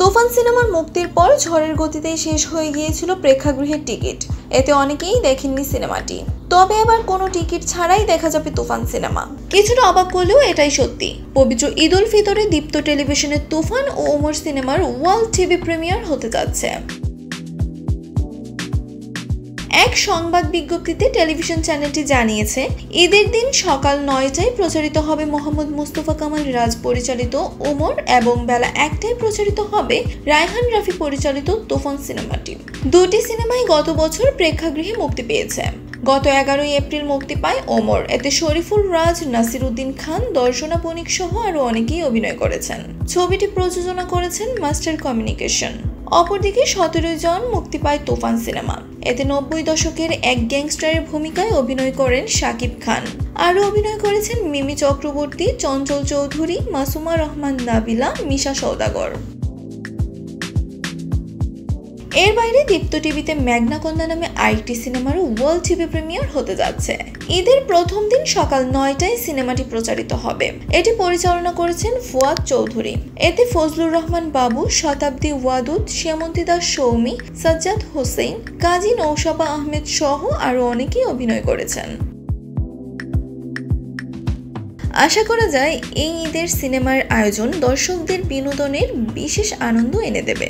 তুফান সিনেমার মুক্তির পর ঝড়ের গতিতেই শেষ হয়ে গিয়েছিল প্রেক্ষাগৃহের টিকিট। এতে অনেকেই দেখেননি সিনেমাটি। তবে এবার কোনো টিকিট ছাড়াই দেখা যাবে তুফান সিনেমা। কিছুটা অবাক করলেও এটাই সত্যি। পবিত্র ঈদ উল ফিতরে দীপ্ত টেলিভিশনের তুফান ও ওমর সিনেমার ওয়ার্ল্ড টিভি প্রিমিয়ার হতে যাচ্ছে। এক সংবাদ বিজ্ঞপ্তিতে টেলিভিশন চ্যানেলটি জানিয়েছে, ঈদের দিন সকাল ৯টায় প্রচারিত হবে মোহাম্মদ মুস্তফা কামাল রাজ পরিচালিত ওমর এবং বেলা ১টায় প্রচারিত হবে রায়হান রাফি পরিচালিত তুফান সিনেমাটি। দুটি সিনেমাই গত বছর প্রেক্ষাগৃহে মুক্তি পেয়েছে। গত ১১ই এপ্রিল মুক্তি পায় ওমর। এতে শরীফুল রাজ, নাসির উদ্দিন খান, দর্শনা বণিক সহ আরো অনেকেই অভিনয় করেছেন। ছবিটি প্রযোজনা করেছেন মাস্টার কমিউনিকেশন। অপরদিকে ১৭ জন মুক্তি পায় তুফান সিনেমা। এতে ৯০ দশকের এক গ্যাংস্টারের ভূমিকায় অভিনয় করেন শাকিব খান। আরও অভিনয় করেছেন মিমি চক্রবর্তী, চঞ্চল চৌধুরী, মাসুমা রহমান নাবিলা, মিশা সওদাগর। এর বাইরে দীপ্ত টিভিতে মেঘনা কন্যা নামে আরেকটি সিনেমারও ওয়ার্ল্ড টিভি প্রিমিয়ার হতে যাচ্ছে। ঈদের প্রথম দিন সকাল ৯টায় সিনেমাটি প্রচারিত হবে। এটি পরিচালনা করেছেন ফুয়াদ চৌধুরী। এতে ফজলুর রহমান বাবু, শতাব্দী ওয়াদুদ, শ্যামন্তী দাস সৌমি, সাজ্জাদ হোসেন, কাজী নৌশাবা আহমেদ সহ আরও অনেকেই অভিনয় করেছেন। আশা করা যায় এই ঈদের সিনেমার আয়োজন দর্শকদের বিনোদনের বিশেষ আনন্দ এনে দেবে।